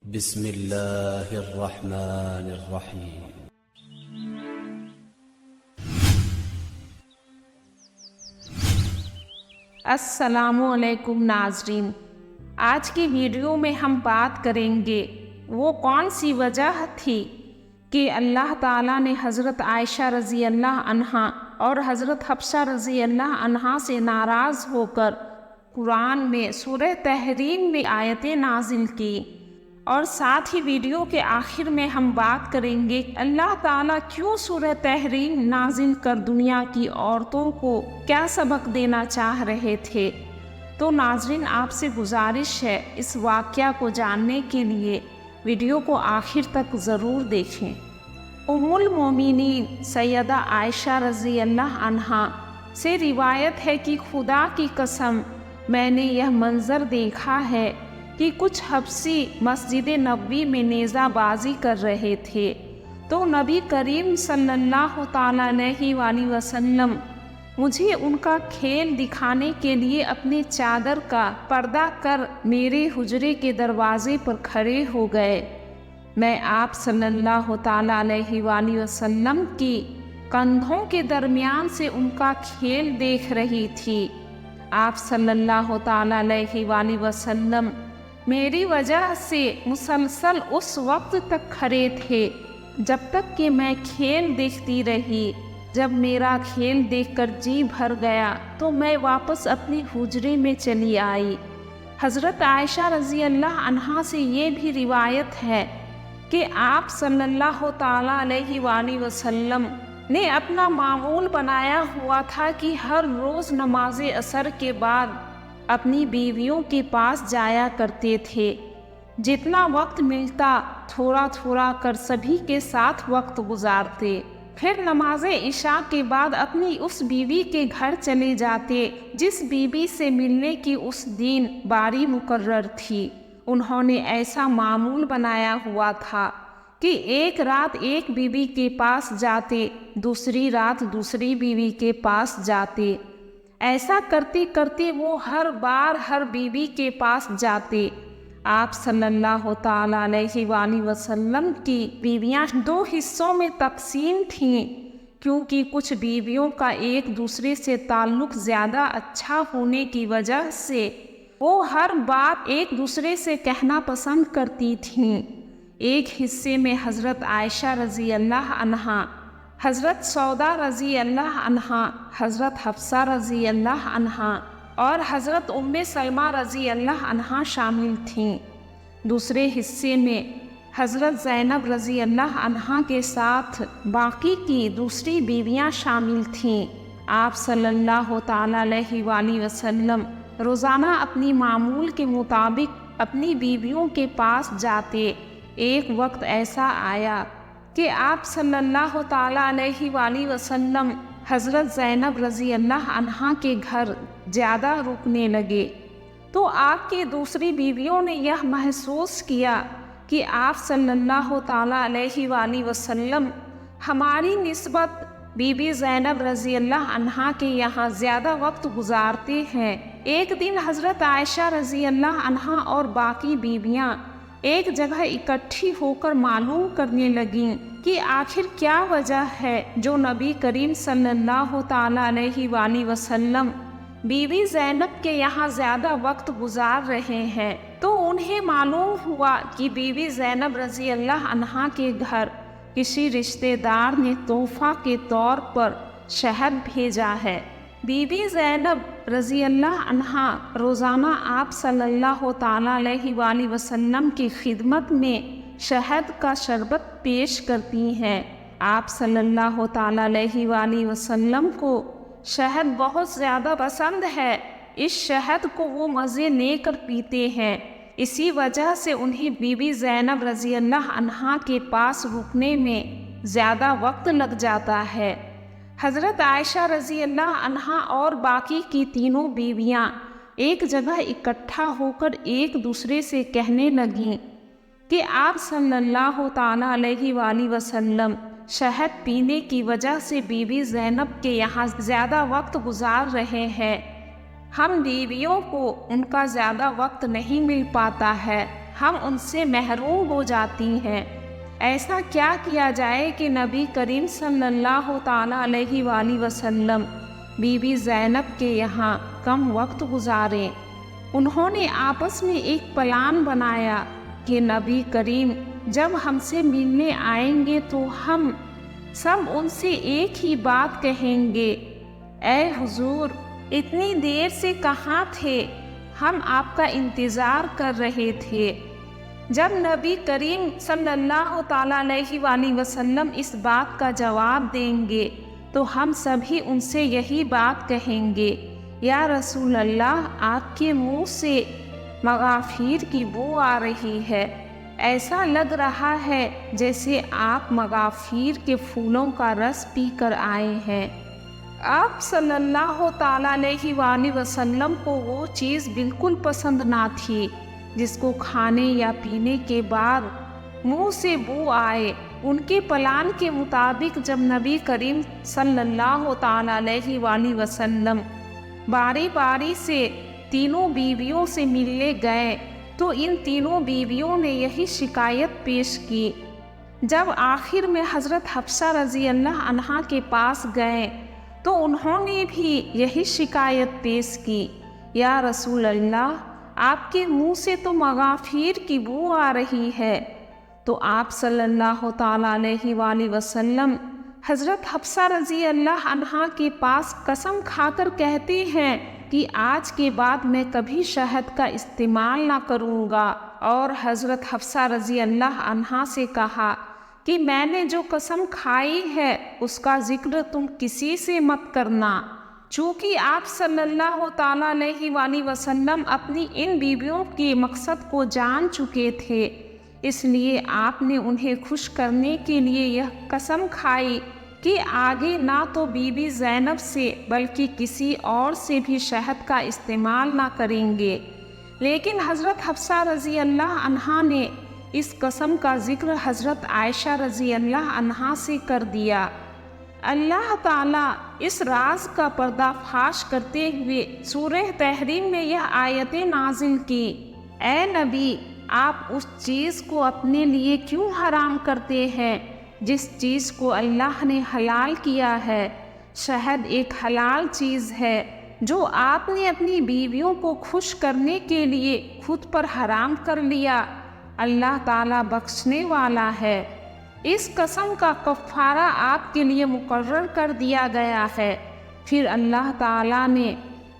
بسم اللہ الرحمن الرحیم۔ السلام علیکم ناظرین، آج کی ویڈیو میں ہم بات کریں گے وہ کون سی وجہ تھی کہ اللہ تعالیٰ نے حضرت عائشہ رضی اللہ عنہا اور حضرت حفصہ رضی اللہ عنہا سے ناراض ہو کر قرآن میں سورہ تحریم میں آیتیں نازل کی، اور ساتھ ہی ویڈیو کے آخر میں ہم بات کریں گے اللہ تعالیٰ کیوں سورہ تحریم نازل کر دنیا کی عورتوں کو کیا سبق دینا چاہ رہے تھے۔ تو ناظرین، آپ سے گزارش ہے اس واقعہ کو جاننے کے لیے ویڈیو کو آخر تک ضرور دیکھیں۔ ام المومنین سیدہ عائشہ رضی اللہ عنہا سے روایت ہے کہ خدا کی قسم میں نے یہ منظر دیکھا ہے کہ کچھ حبشی مسجد نبوی میں نیزہ بازی کر رہے تھے، تو نبی کریم صلی اللہ تعالیٰ علیہ وآلہ وسلم مجھے ان کا کھیل دکھانے کے لیے اپنے چادر کا پردہ کر میرے حجرے کے دروازے پر کھڑے ہو گئے۔ میں آپ صلی اللہ تعالیٰ علیہ وآلہ وسلم کی کندھوں کے درمیان سے ان کا کھیل دیکھ رہی تھی۔ آپ صلی اللہ تعالیٰ علیہ وآلہ وسلم میری وجہ سے مسلسل اس وقت تک کھڑے تھے جب تک کہ میں کھیل دیکھتی رہی۔ جب میرا کھیل دیکھ کر جی بھر گیا تو میں واپس اپنے حجرے میں چلی آئی۔ حضرت عائشہ رضی اللہ عنہا سے یہ بھی روایت ہے کہ آپ صلی اللہ تعالیٰ علیہ وآلہ وسلم نے اپنا معمول بنایا ہوا تھا کہ ہر روز نماز عصر کے بعد اپنی بیویوں کے پاس جایا کرتے تھے۔ جتنا وقت ملتا تھوڑا تھوڑا کر سبھی کے ساتھ وقت گزارتے، پھر نماز عشاء کے بعد اپنی اس بیوی کے گھر چلے جاتے جس بیوی سے ملنے کی اس دن باری مقرر تھی۔ انہوں نے ایسا معمول بنایا ہوا تھا کہ ایک رات ایک بیوی کے پاس جاتے، دوسری رات دوسری بیوی کے پاس جاتے۔ ایسا کرتے کرتے وہ ہر بار ہر بیوی کے پاس جاتے۔ آپ صلی اللہ تعالیٰ علیہ وآلہ وسلم کی بیویاں دو حصوں میں تقسیم تھیں، کیونکہ کچھ بیویوں کا ایک دوسرے سے تعلق زیادہ اچھا ہونے کی وجہ سے وہ ہر بات ایک دوسرے سے کہنا پسند کرتی تھیں۔ ایک حصے میں حضرت عائشہ رضی اللہ عنہا، حضرت سودا رضی اللہ عنہا، حضرت حفصہ رضی اللہ عنہا اور حضرت ام سلمہ رضی اللہ عنہا شامل تھیں۔ دوسرے حصے میں حضرت زینب رضی اللہ عنہا کے ساتھ باقی کی دوسری بیویاں شامل تھیں۔ آپ صلی اللہ تعالیٰ علیہ وآلہ وسلم روزانہ اپنی معمول کے مطابق اپنی بیویوں کے پاس جاتے۔ ایک وقت ایسا آیا کہ آپ صلی اللہ تعالیٰ علیہ وآلہ وسلم حضرت زینب رضی اللہ عنہا کے گھر زیادہ رکنے لگے، تو آپ کی دوسری بیویوں نے یہ محسوس کیا کہ آپ صلی اللہ تعالیٰ علیہ وآلہ وسلم ہماری نسبت بی بی زینب رضی اللہ عنہا کے یہاں زیادہ وقت گزارتے ہیں۔ ایک دن حضرت عائشہ رضی اللہ عنہا اور باقی بیویاں ایک جگہ اکٹھی ہو کر معلوم کرنے لگیں کہ آخر کیا وجہ ہے جو نبی کریم صلی اللہ تعالیٰ علیہ وآلہ وسلم بی بی زینب کے یہاں زیادہ وقت گزار رہے ہیں۔ تو انہیں معلوم ہوا کہ بی بی زینب رضی اللہ عنہا کے گھر کسی رشتہ دار نے تحفہ کے طور پر شہد بھیجا ہے۔ بی بی زینب رضی اللہ عنہا روزانہ آپ صلی اللہ تعالیٰ علیہ وآلہ وسلم کی خدمت میں شہد کا شربت پیش کرتی ہیں۔ آپ صلی اللہ تعالیٰ علیہ وآلہ وسلم کو شہد بہت زیادہ پسند ہے۔ اس شہد کو وہ مزے لے کر پیتے ہیں، اسی وجہ سے انہیں بی بی زینب رضی اللہ عنہا کے پاس رکنے میں زیادہ وقت لگ جاتا ہے۔ حضرت عائشہ رضی اللہ عنہا اور باقی کی تینوں بیویاں ایک جگہ اکٹھا ہو کر ایک دوسرے سے کہنے لگیں کہ آپ صلی اللہ تعالیٰ علیہ وآلہ وسلم شہد پینے کی وجہ سے بی بی زینب کے یہاں زیادہ وقت گزار رہے ہیں۔ ہم بیویوں کو ان کا زیادہ وقت نہیں مل پاتا ہے، ہم ان سے محروم ہو جاتی ہیں۔ ایسا کیا کیا جائے کہ نبی کریم صلی اللہ تعالیٰ علیہ وآلہ وسلم بی بی زینب کے یہاں کم وقت گزاریں۔ انہوں نے آپس میں ایک پلان بنایا کہ نبی کریم جب ہم سے ملنے آئیں گے تو ہم سب ان سے ایک ہی بات کہیں گے، اے حضور، اتنی دیر سے کہاں تھے؟ ہم آپ کا انتظار کر رہے تھے۔ جب نبی کریم صلی اللہ تعالیٰ علیہ وآلہ وسلم اس بات کا جواب دیں گے تو ہم سبھی ان سے یہی بات کہیں گے، یا رسول اللہ، آپ کے منہ سے مغافیر کی بو آ رہی ہے، ایسا لگ رہا ہے جیسے آپ مغافیر کے پھولوں کا رس پی کر آئے ہیں۔ آپ صلی اللہ تعالیٰ علیہ وآلہ وسلم کو وہ چیز بالکل پسند نہ تھی جس کو کھانے یا پینے کے بعد منہ سے بو آئے۔ ان کے پلان کے مطابق جب نبی کریم صلی اللہ تعالیٰ علیہ وآلہ وسلم باری باری سے تینوں بیویوں سے ملنے گئے تو ان تینوں بیویوں نے یہی شکایت پیش کی۔ جب آخر میں حضرت حفصہ رضی اللہ عنہا کے پاس گئے تو انہوں نے بھی یہی شکایت پیش کی، یا رسول اللہ، آپ کے منہ سے تو مغافیر کی بو آ رہی ہے۔ تو آپ صلی اللہ تعالیٰ علیہ وآلہ وسلم حضرت حفصہ رضی اللہ عنہا کے پاس قسم کھا کر کہتے ہیں کہ آج کے بعد میں کبھی شہد کا استعمال نہ کروں گا، اور حضرت حفصہ رضی اللہ عنہا سے کہا کہ میں نے جو قسم کھائی ہے اس کا ذکر تم کسی سے مت کرنا۔ چونکہ آپ صلی اللہ تعالیٰ علیہ وآلہ وسلم اپنی ان بیویوں کے مقصد کو جان چکے تھے، اس لیے آپ نے انہیں خوش کرنے کے لیے یہ قسم کھائی کہ آگے نہ تو بی بی زینب سے بلکہ کسی اور سے بھی شہد کا استعمال نہ کریں گے۔ لیکن حضرت حفصہ رضی اللہ عنہا نے اس قسم کا ذکر حضرت عائشہ رضی اللہ عنہا سے کر دیا۔ اللہ تعالیٰ اس راز کا پردہ فاش کرتے ہوئے سورہ تحریم میں یہ آیتیں نازل کی، اے نبی، آپ اس چیز کو اپنے لیے کیوں حرام کرتے ہیں جس چیز کو اللہ نے حلال کیا ہے؟ شہد ایک حلال چیز ہے جو آپ نے اپنی بیویوں کو خوش کرنے کے لیے خود پر حرام کر لیا۔ اللہ تعالیٰ بخشنے والا ہے۔ اس قسم کا کفارہ آپ کے لیے مقرر کر دیا گیا ہے۔ پھر اللہ تعالیٰ نے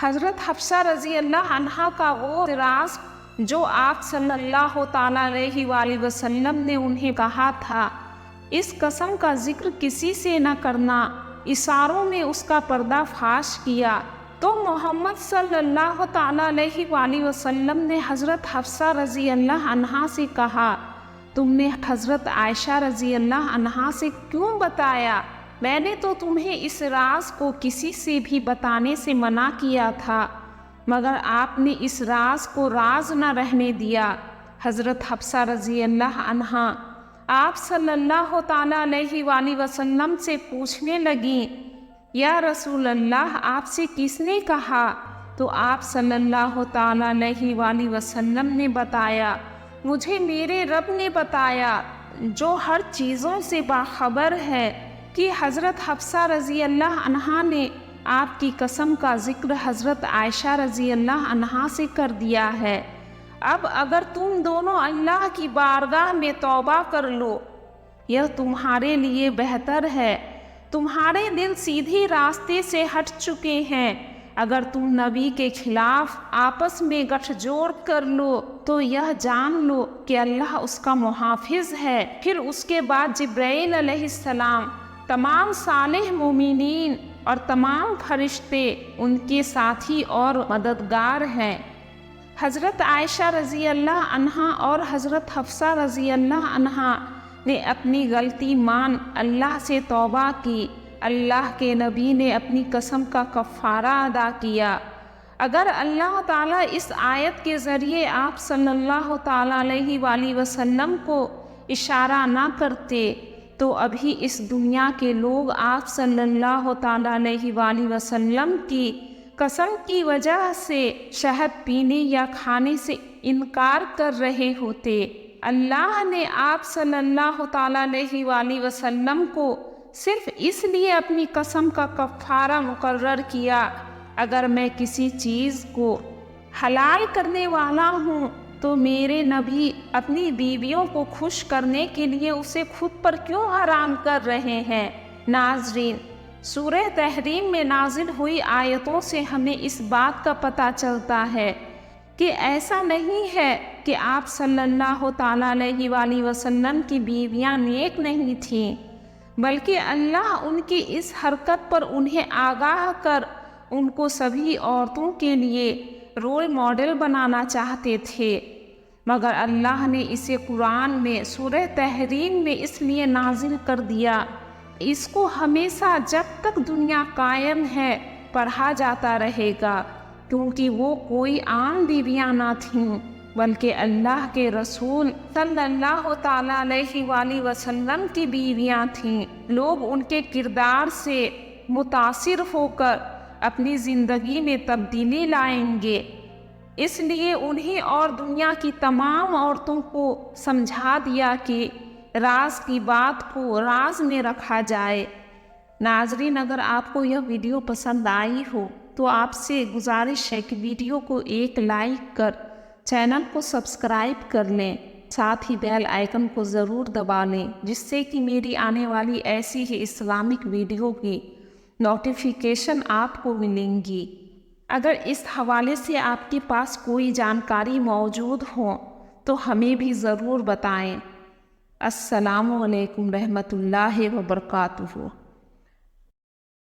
حضرت حفصہ رضی اللہ عنہا کا وہ راز جو آپ صلی اللہ تعالیٰ علیہ وآلہ وسلم نے انہیں کہا تھا، اس قسم کا ذکر کسی سے نہ کرنا، اشاروں میں اس کا پردہ فاش کیا۔ تو محمد صلی اللہ تعالیٰ علیہ وآلہ وسلم نے حضرت حفصہ رضی اللہ عنہا سے کہا، تم نے حضرت عائشہ رضی اللہ عنہا سے کیوں بتایا؟ میں نے تو تمہیں اس راز کو کسی سے بھی بتانے سے منع کیا تھا، مگر آپ نے اس راز کو راز نہ رہنے دیا۔ حضرت حفصہ رضی اللہ عنہا آپ صلی اللہ تعالیٰ علیہ وآلہ وسلم سے پوچھنے لگیں، یا رسول اللہ، آپ سے کس نے کہا؟ تو آپ صلی اللہ تعالیٰ علیہ وآلہ وسلم نے بتایا، مجھے میرے رب نے بتایا جو ہر چیزوں سے باخبر ہے کہ حضرت حفصہ رضی اللہ عنہا نے آپ کی قسم کا ذکر حضرت عائشہ رضی اللہ عنہا سے کر دیا ہے۔ اب اگر تم دونوں اللہ کی بارگاہ میں توبہ کر لو، یہ تمہارے لیے بہتر ہے۔ تمہارے دل سیدھی راستے سے ہٹ چکے ہیں۔ اگر تم نبی کے خلاف آپس میں گٹھ جوڑ کر لو تو یہ جان لو کہ اللہ اس کا محافظ ہے۔ پھر اس کے بعد جبرائیل علیہ السلام، تمام صالح مومنین اور تمام فرشتے ان کے ساتھی اور مددگار ہیں۔ حضرت عائشہ رضی اللہ عنہا اور حضرت حفصہ رضی اللہ عنہا نے اپنی غلطی مان اللہ سے توبہ کی۔ اللہ کے نبی نے اپنی قسم کا کفارہ ادا کیا۔ اگر اللہ تعالیٰ اس آیت کے ذریعے آپ صلی اللہ تعالیٰ علیہ وآلہ وسلم کو اشارہ نہ کرتے تو ابھی اس دنیا کے لوگ آپ صلی اللہ تعالیٰ علیہ وآلہ وسلم کی قسم کی وجہ سے شہد پینے یا کھانے سے انکار کر رہے ہوتے، اللہ نے آپ صلی اللہ تعالیٰ علیہ وآلہ وسلم کو صرف اس لیے اپنی قسم کا کفارہ مقرر کیا، اگر میں کسی چیز کو حلال کرنے والا ہوں تو میرے نبی اپنی بیویوں کو خوش کرنے کے لیے اسے خود پر کیوں حرام کر رہے ہیں؟ ناظرین، سورہ تحریم میں نازل ہوئی آیتوں سے ہمیں اس بات کا پتہ چلتا ہے کہ ایسا نہیں ہے کہ آپ صلی اللہ تعالیٰ علیہ وآلہ وسلم کی بیویاں نیک نہیں تھیں، بلکہ اللہ ان کی اس حرکت پر انہیں آگاہ کر ان کو سبھی عورتوں کے لیے رول ماڈل بنانا چاہتے تھے، مگر اللہ نے اسے قرآن میں سورہ تحریم میں اس لیے نازل کر دیا، اس کو ہمیشہ جب تک دنیا قائم ہے پڑھا جاتا رہے گا، کیونکہ وہ کوئی عام بیویاں نہ تھیں بلکہ اللہ کے رسول صلی اللہ تعالیٰ علیہ وآلہ وسلم کی بیویاں تھیں۔ لوگ ان کے کردار سے متاثر ہو کر اپنی زندگی میں تبدیلی لائیں گے، اس لیے انہیں اور دنیا کی تمام عورتوں کو سمجھا دیا کہ راز کی بات کو راز میں رکھا جائے۔ ناظرین، اگر آپ کو یہ ویڈیو پسند آئی ہو تو آپ سے گزارش ہے کہ ویڈیو کو ایک لائک کر چینل کو سبسکرائب کر لیں، ساتھ ہی بیل آئیکن کو ضرور دبا لیں، جس سے کہ میری آنے والی ایسی ہی اسلامک ویڈیو کی نوٹیفیکیشن آپ کو ملیں گی۔ اگر اس حوالے سے آپ کے پاس کوئی جانکاری موجود ہو تو ہمیں بھی ضرور بتائیں۔ السلام علیکم رحمۃ اللہ وبرکاتہ۔